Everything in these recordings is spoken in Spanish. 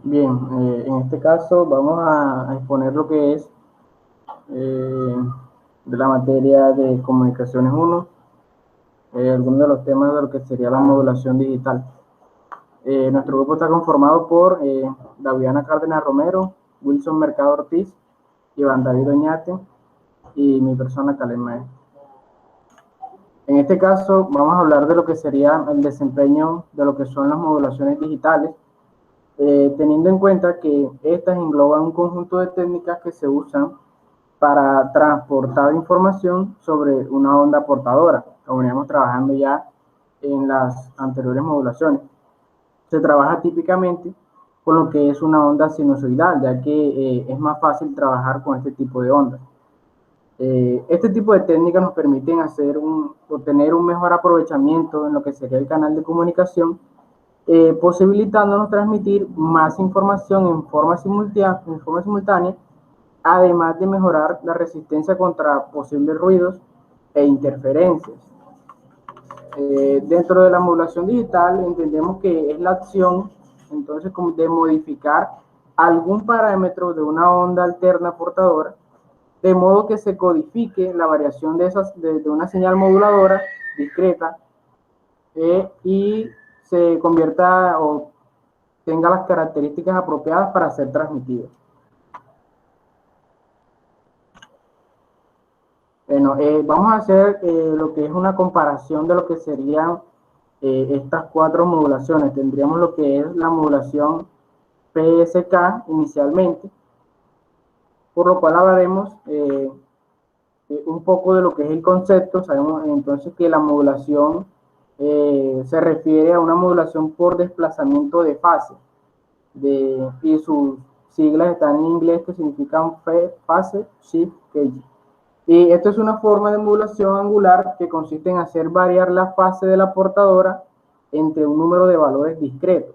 Bien, en este caso vamos a exponer lo que es eh, de la materia de comunicaciones 1, algunos de los temas de lo que sería la modulación digital. Nuestro grupo está conformado por Daviana Cárdenas Romero, Wilson Mercado Ortiz, Iván David Oñate y mi persona, Caleb Maestro. En este caso vamos a hablar de lo que sería el desempeño de lo que son las modulaciones digitales, teniendo en cuenta que estas engloban un conjunto de técnicas que se usan para transportar información sobre una onda portadora, como veníamos trabajando ya en las anteriores modulaciones. Se trabaja típicamente con lo que es una onda sinusoidal, ya que es más fácil trabajar con este tipo de ondas. Este tipo de técnicas nos permiten obtener un mejor aprovechamiento en lo que sería el canal de comunicación, posibilitándonos transmitir más información en forma simultánea, además de mejorar la resistencia contra posibles ruidos e interferencias. Dentro de la modulación digital entendemos que es la acción entonces de modificar algún parámetro de una onda alterna portadora, de modo que se codifique la variación de una señal moduladora discreta, y se convierta o tenga las características apropiadas para ser transmitido. Bueno, vamos a hacer lo que es una comparación de lo que serían estas cuatro modulaciones. Tendríamos lo que es la modulación PSK inicialmente, por lo cual hablaremos un poco de lo que es el concepto. Sabemos entonces que la modulación se refiere a una modulación por desplazamiento de fase, y sus siglas están en inglés, que significan fase, shift, cage. Y esto es una forma de modulación angular que consiste en hacer variar la fase de la portadora entre un número de valores discretos,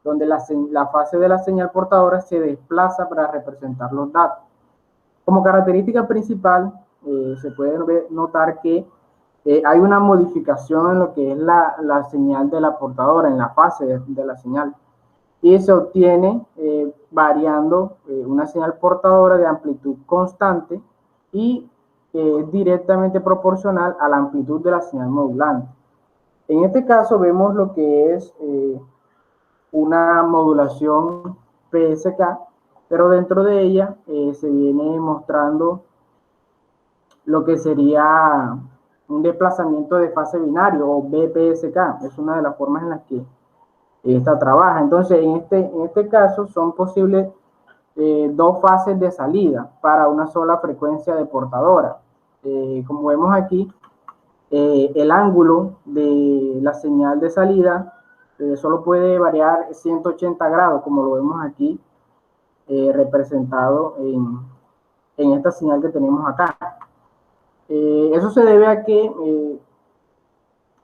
donde la fase de la señal portadora se desplaza para representar los datos. Como característica principal, se puede notar que hay una modificación en lo que es la señal de la portadora, en la fase de la señal, y se obtiene variando una señal portadora de amplitud constante y directamente proporcional a la amplitud de la señal modulante. En este caso vemos lo que es una modulación PSK, pero dentro de ella se viene mostrando lo que sería un desplazamiento de fase binario o BPSK. Es una de las formas en las que esta trabaja. Entonces, en este caso son posibles dos fases de salida para una sola frecuencia de portadora. Como vemos aquí, el ángulo de la señal de salida solo puede variar 180 grados, como lo vemos aquí representado en esta señal que tenemos acá. Eso se debe a que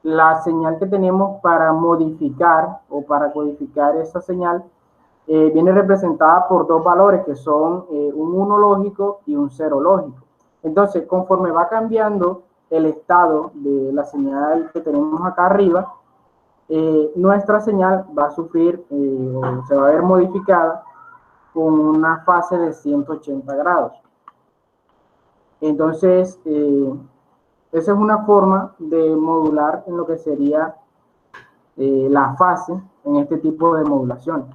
la señal que tenemos para modificar o para codificar esa señal viene representada por dos valores que son un 1 lógico y un 0 lógico. Entonces, conforme va cambiando el estado de la señal que tenemos acá arriba, nuestra señal va a sufrir o se va a ver modificada con una fase de 180 grados. Entonces, esa es una forma de modular en lo que sería la fase en este tipo de modulación.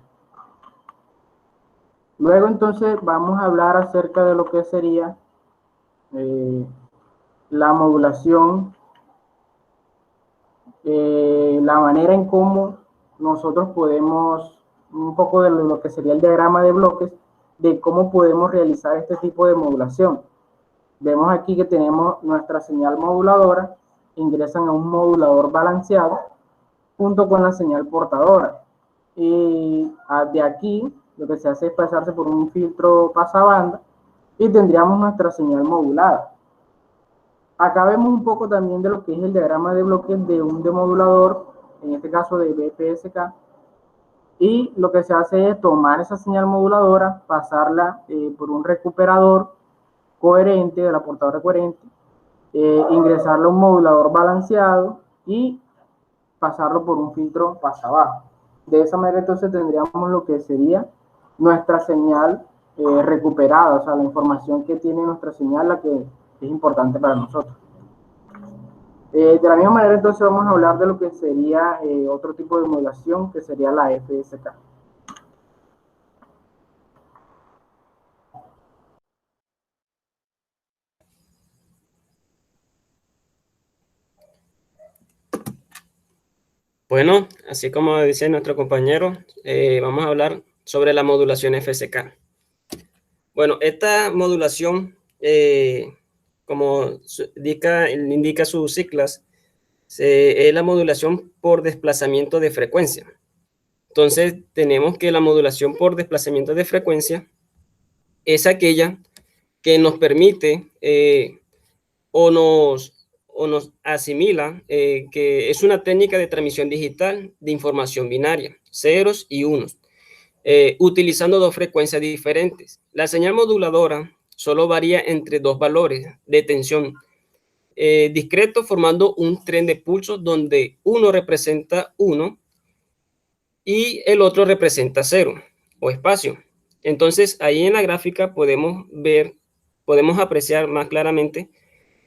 Luego entonces vamos a hablar acerca de lo que sería la modulación, la manera en cómo nosotros podemos, un poco de lo que sería el diagrama de bloques, de cómo podemos realizar este tipo de modulación. Vemos aquí que tenemos nuestra señal moduladora, ingresan a un modulador balanceado junto con la señal portadora. Y de aquí lo que se hace es pasarse por un filtro pasabanda y tendríamos nuestra señal modulada. Acá vemos un poco también de lo que es el diagrama de bloques de un demodulador, en este caso de BPSK, y lo que se hace es tomar esa señal moduladora, pasarla por un recuperador coherente, de la portadora coherente, ingresarlo a un modulador balanceado y pasarlo por un filtro pasabajo. De esa manera entonces tendríamos lo que sería nuestra señal recuperada, o sea, la información que tiene nuestra señal, la que es importante para nosotros. De la misma manera entonces vamos a hablar de lo que sería otro tipo de modulación, que sería la FSK. Bueno, así como dice nuestro compañero, vamos a hablar sobre la modulación FSK. Bueno, esta modulación, como indica sus siglas, es la modulación por desplazamiento de frecuencia. Entonces, tenemos que la modulación por desplazamiento de frecuencia es aquella que nos permite o nos asimila que es una técnica de transmisión digital de información binaria, ceros y unos, utilizando dos frecuencias diferentes. La señal moduladora solo varía entre dos valores de tensión discreto, formando un tren de pulsos donde uno representa 1 y el otro representa 0 o espacio. Entonces, ahí en la gráfica podemos apreciar más claramente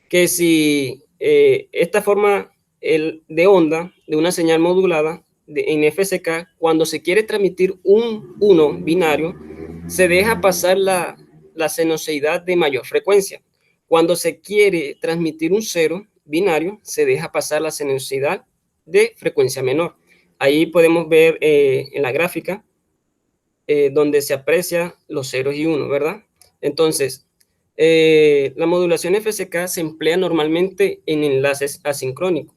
que si esta forma de onda de una señal modulada en FSK, cuando se quiere transmitir un 1 binario, se deja pasar la senoidal de mayor frecuencia. Cuando se quiere transmitir un 0 binario, se deja pasar la senoidal de frecuencia menor. Ahí podemos ver en la gráfica donde se aprecia los ceros y uno, ¿verdad? Entonces, la modulación FSK se emplea normalmente en enlaces asincrónicos.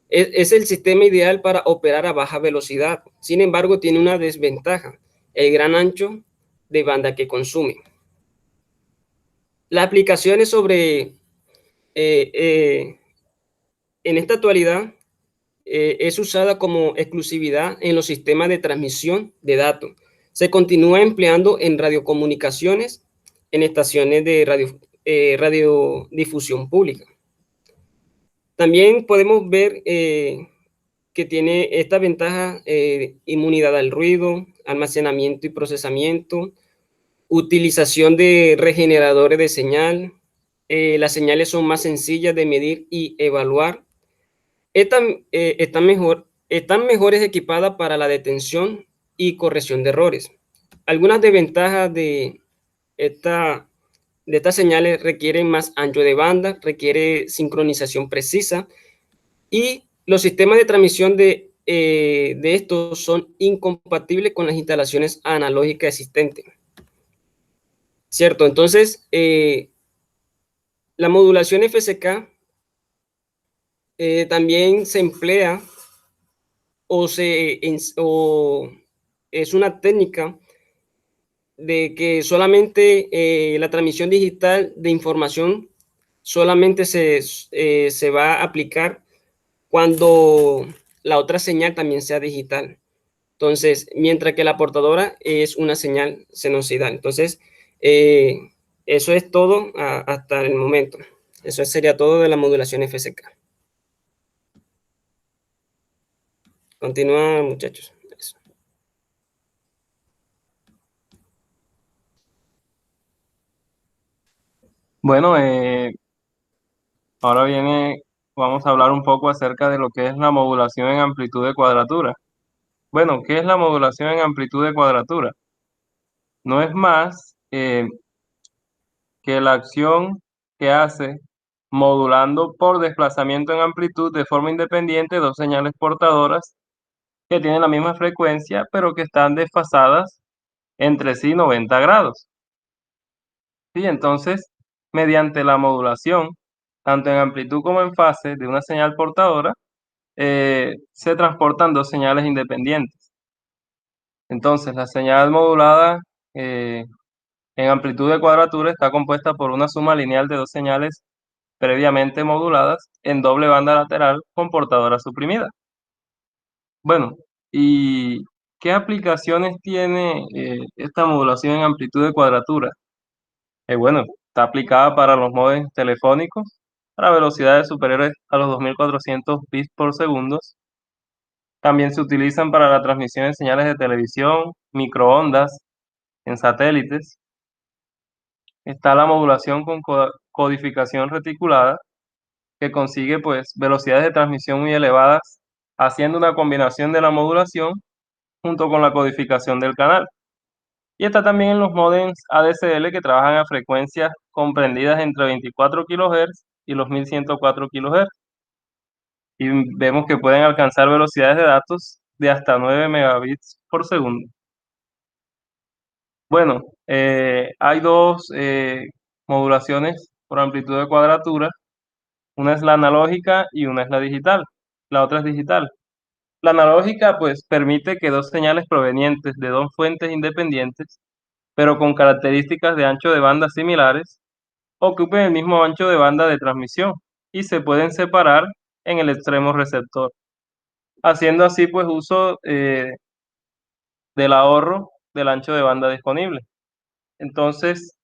Es el sistema ideal para operar a baja velocidad. Sin embargo, tiene una desventaja, el gran ancho de banda que consume. Las aplicaciones en esta actualidad es usada como exclusividad en los sistemas de transmisión de datos. Se continúa empleando en radiocomunicaciones, en estaciones de radiodifusión pública. También podemos ver que tiene esta ventaja, inmunidad al ruido, almacenamiento y procesamiento, utilización de regeneradores de señal. Las señales son más sencillas de medir y evaluar. Están mejores equipadas para la detención y corrección de errores. Algunas desventajas esta, de estas señales requieren más ancho de banda, requiere sincronización precisa y los sistemas de transmisión de estos son incompatibles con las instalaciones analógicas existentes. ¿Cierto? Entonces, la modulación FSK también se emplea o es una técnica de que solamente la transmisión digital de información solamente se va a aplicar cuando la otra señal también sea digital. Entonces, mientras que la portadora es una señal senoidal. Entonces, eso es todo hasta el momento. Eso sería todo de la modulación FSK. Continúa, muchachos. Eso. Bueno, ahora vamos a hablar un poco acerca de lo que es la modulación en amplitud de cuadratura. Bueno, ¿qué es la modulación en amplitud de cuadratura? No es más que la acción que hace modulando por desplazamiento en amplitud de forma independiente dos señales portadoras que tienen la misma frecuencia, pero que están desfasadas entre sí 90 grados. Sí, entonces, mediante la modulación, tanto en amplitud como en fase de una señal portadora, se transportan dos señales independientes. Entonces, la señal modulada en amplitud de cuadratura está compuesta por una suma lineal de dos señales previamente moduladas en doble banda lateral con portadora suprimida. Bueno, ¿y qué aplicaciones tiene esta modulación en amplitud de cuadratura? Bueno, está aplicada para los modems telefónicos para velocidades superiores a los 2400 bits por segundo, También se utilizan para la transmisión de señales de televisión, microondas, en satélites. Está la modulación con codificación reticulada, que consigue pues velocidades de transmisión muy elevadas, haciendo una combinación de la modulación junto con la codificación del canal. Y está también en los módems ADSL, que trabajan a frecuencias comprendidas entre 24 kHz y los 1104 kHz. Y vemos que pueden alcanzar velocidades de datos de hasta 9 megabits por segundo. Bueno, hay dos modulaciones por amplitud de cuadratura. Una es la analógica y una es la digital. La otra es digital. La analógica pues permite que dos señales provenientes de dos fuentes independientes, pero con características de ancho de banda similares, ocupen el mismo ancho de banda de transmisión y se pueden separar en el extremo receptor, haciendo así pues uso del ahorro del ancho de banda disponible. Entonces,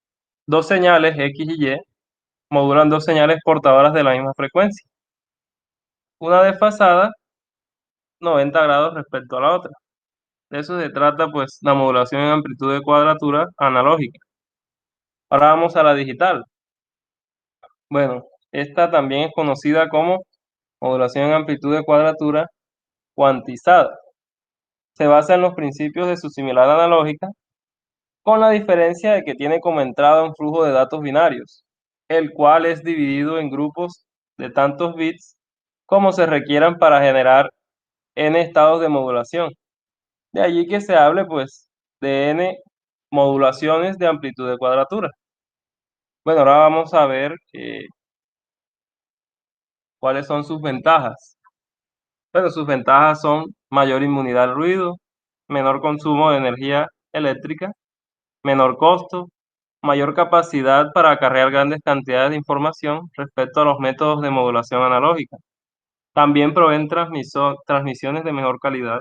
dos señales X y Y modulan dos señales portadoras de la misma frecuencia, una desfasada 90 grados respecto a la otra. De eso se trata pues la modulación en amplitud de cuadratura analógica. Ahora vamos a la digital. Bueno, esta también es conocida como modulación en amplitud de cuadratura cuantizada. Se basa en los principios de su similar analógica, con la diferencia de que tiene como entrada un flujo de datos binarios, el cual es dividido en grupos de tantos bits como se requieran para generar n estados de modulación. De allí que se hable pues de n modulaciones de amplitud de cuadratura. Bueno, ahora vamos a ver cuáles son sus ventajas. Bueno, sus ventajas son mayor inmunidad al ruido, menor consumo de energía eléctrica, menor costo, mayor capacidad para acarrear grandes cantidades de información respecto a los métodos de modulación analógica. También proveen transmisiones de mejor calidad,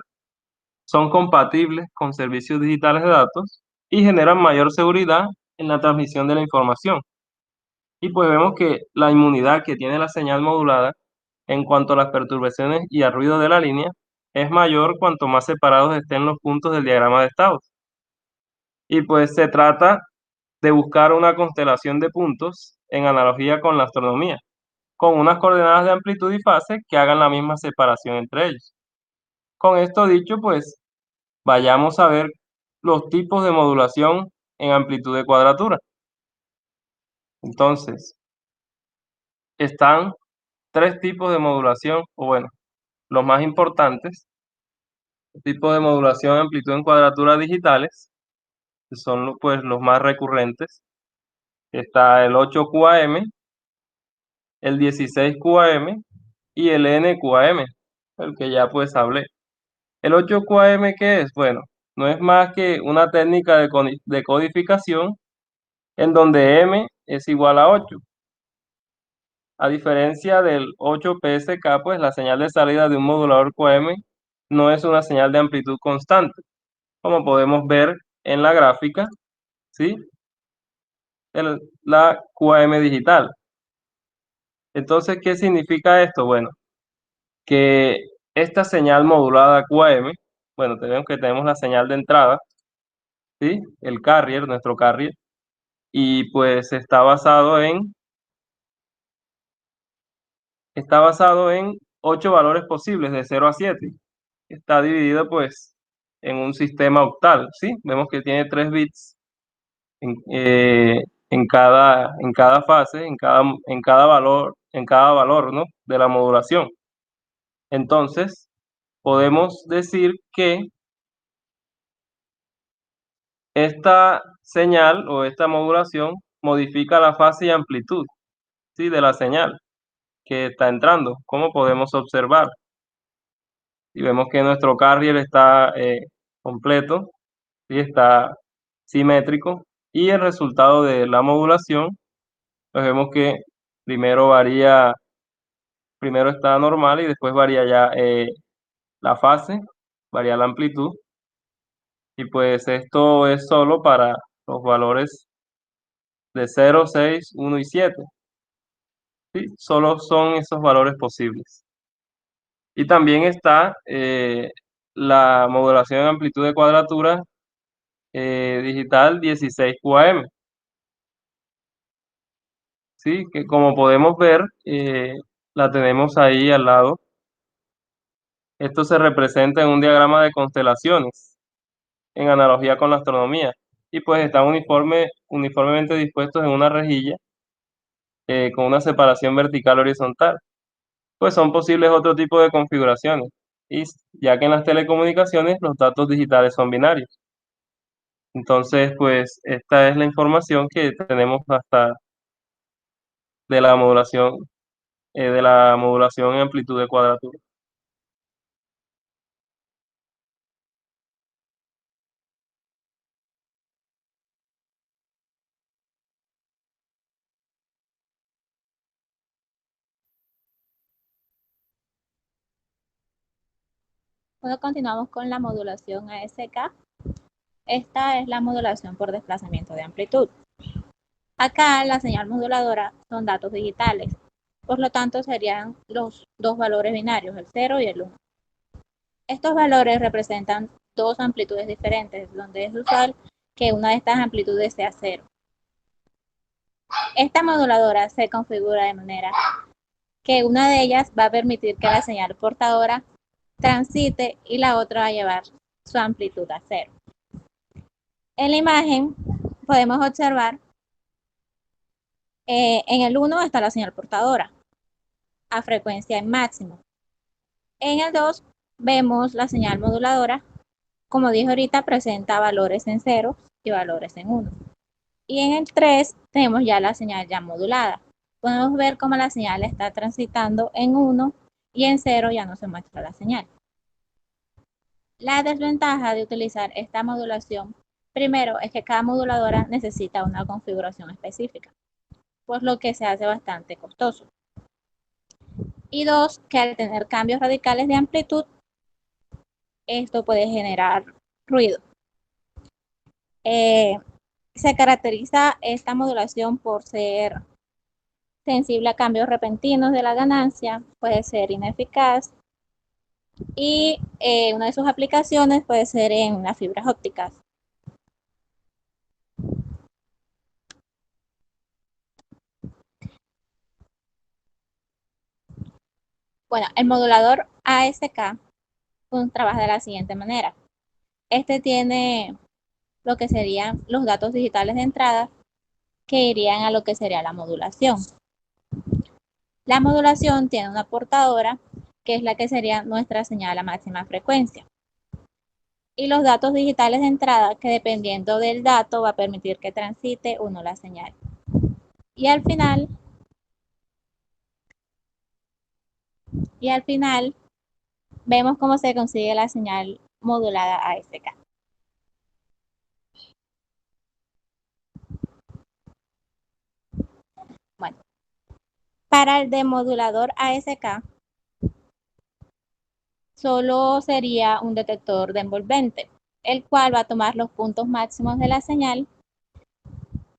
son compatibles con servicios digitales de datos y generan mayor seguridad en la transmisión de la información. Y pues vemos que la inmunidad que tiene la señal modulada en cuanto a las perturbaciones y al ruido de la línea es mayor cuanto más separados estén los puntos del diagrama de estados. Y pues se trata de buscar una constelación de puntos en analogía con la astronomía, con unas coordenadas de amplitud y fase que hagan la misma separación entre ellos. Con esto dicho, pues vayamos a ver los tipos de modulación en amplitud de cuadratura. Entonces, están tres tipos de modulación, o bueno, los más importantes, tipos de modulación de amplitud en cuadratura digitales, que son pues los más recurrentes. Está el 8QAM, el 16QAM y el NQAM, el que ya pues hablé. El 8QAM, ¿qué es? Bueno, no es más que una técnica de codificación en donde M es igual a 8. A diferencia del 8PSK, pues la señal de salida de un modulador QAM no es una señal de amplitud constante, como podemos ver en la gráfica, ¿sí? La QAM digital. Entonces, ¿qué significa esto? Bueno, que esta señal modulada QAM, bueno, tenemos la señal de entrada, ¿sí? El carrier, nuestro carrier, y pues está basado en 8 valores posibles de 0 a 7. Está dividido pues en un sistema octal, ¿sí? Vemos que tiene 3 bits en cada fase, en cada valor, ¿no? De la modulación. Entonces, podemos decir que esta señal o esta modulación modifica la fase y amplitud, ¿sí? De la señal que está entrando, como podemos observar. Y vemos que nuestro carrier está completo, ¿sí? Está simétrico, y el resultado de la modulación, pues vemos que primero está normal y después varía ya la fase, varía la amplitud, y pues esto es solo para los valores de 0, 6, 1 y 7. ¿Sí? Solo son esos valores posibles. Y también está la modulación en amplitud de cuadratura digital 16 QAM. Sí, que como podemos ver, la tenemos ahí al lado. Esto se representa en un diagrama de constelaciones, en analogía con la astronomía. Y pues están uniformemente dispuestos en una rejilla con una separación vertical horizontal. Pues son posibles otro tipo de configuraciones, y ya que en las telecomunicaciones los datos digitales son binarios. Entonces, pues esta es la información que tenemos hasta de la modulación en amplitud de cuadratura. Bueno, continuamos con la modulación ASK. Esta es la modulación por desplazamiento de amplitud. Acá la señal moduladora son datos digitales, por lo tanto serían los dos valores binarios, el 0 y el 1. Estos valores representan dos amplitudes diferentes, donde es usual que una de estas amplitudes sea 0. Esta moduladora se configura de manera que una de ellas va a permitir que la señal portadora transite y la otra va a llevar su amplitud a 0. En la imagen podemos observar en el 1 está la señal portadora a frecuencia en máximo. En el 2 vemos la señal moduladora, como dije ahorita, presenta valores en 0 y valores en 1. Y en el 3 tenemos ya la señal ya modulada. Podemos ver cómo la señal está transitando en 1 y en 0 ya no se muestra la señal. La desventaja de utilizar esta modulación, primero, es que cada moduladora necesita una configuración específica, por lo que se hace bastante costoso. Y dos, que al tener cambios radicales de amplitud, esto puede generar ruido. Se caracteriza esta modulación por ser sensible a cambios repentinos de la ganancia, puede ser ineficaz y una de sus aplicaciones puede ser en las fibras ópticas. Bueno, el modulador ASK trabaja de la siguiente manera. Este tiene lo que serían los datos digitales de entrada que irían a lo que sería la modulación. La modulación tiene una portadora que es la que sería nuestra señal a máxima frecuencia. Y los datos digitales de entrada que dependiendo del dato va a permitir que transite o no la señal. Y al final vemos cómo se consigue la señal modulada ASK. Bueno, para el demodulador ASK solo sería un detector de envolvente, el cual va a tomar los puntos máximos de la señal,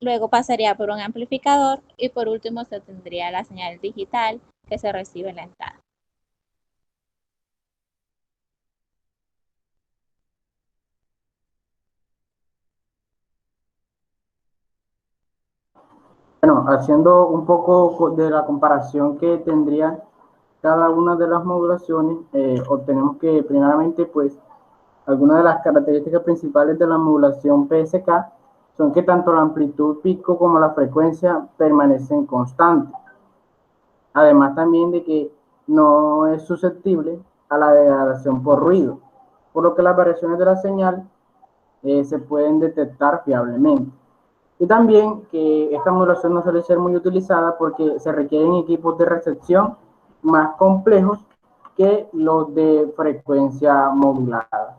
luego pasaría por un amplificador y por último se obtendría la señal digital que se recibe en la entrada. Bueno, haciendo un poco de la comparación que tendría cada una de las modulaciones, obtenemos que primeramente, pues, algunas de las características principales de la modulación PSK son que tanto la amplitud pico como la frecuencia permanecen constantes. Además también de que no es susceptible a la degradación por ruido, por lo que las variaciones de la señal se pueden detectar fiablemente. Y también que esta modulación no suele ser muy utilizada porque se requieren equipos de recepción más complejos que los de frecuencia modulada.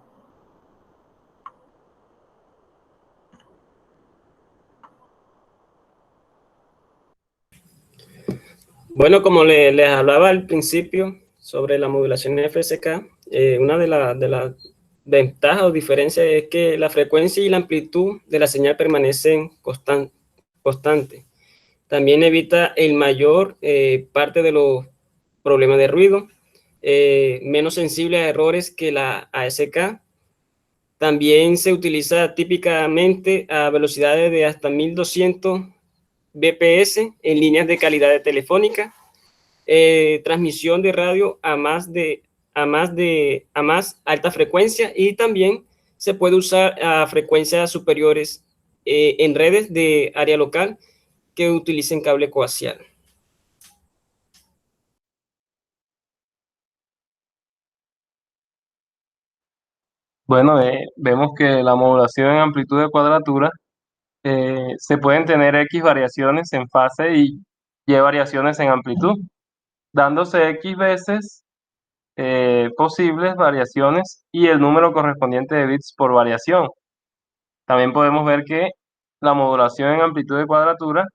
Bueno, como les hablaba al principio sobre la modulación FSK, una de las ventajas o diferencias es que la frecuencia y la amplitud de la señal permanecen constantes. También evita el mayor parte de los problemas de ruido. menos sensible a errores que la ASK. También se utiliza típicamente a velocidades de hasta 1200 bps en líneas de calidad telefónica, transmisión de radio a más alta frecuencia, y también se puede usar a frecuencias superiores en redes de área local que utilicen cable coaxial. Bueno, vemos que la modulación en amplitud de cuadratura se pueden tener X variaciones en fase y Y variaciones en amplitud, dándose X veces posibles variaciones y el número correspondiente de bits por variación. También podemos ver que la modulación en amplitud de cuadratura,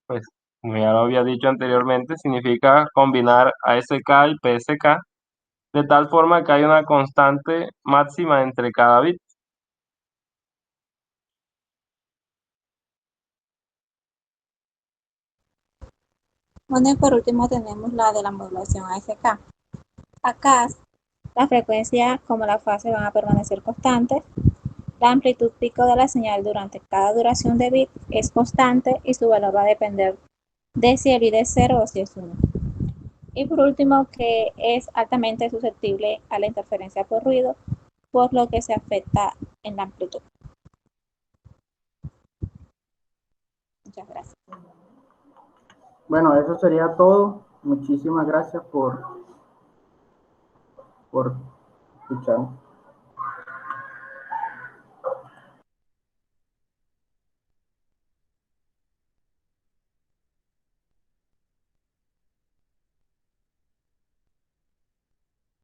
pues como ya lo había dicho anteriormente, significa combinar ASK y PSK de tal forma que hay una constante máxima entre cada bit. Bueno, y por último tenemos la de la modulación ASK. Acá la frecuencia como la fase van a permanecer constantes. La amplitud pico de la señal durante cada duración de bit es constante y su valor va a depender de si el bit es 0 o si es 1. Y por último, que es altamente susceptible a la interferencia por ruido, por lo que se afecta en la amplitud. Muchas gracias. Bueno, eso sería todo. Muchísimas gracias por escuchar.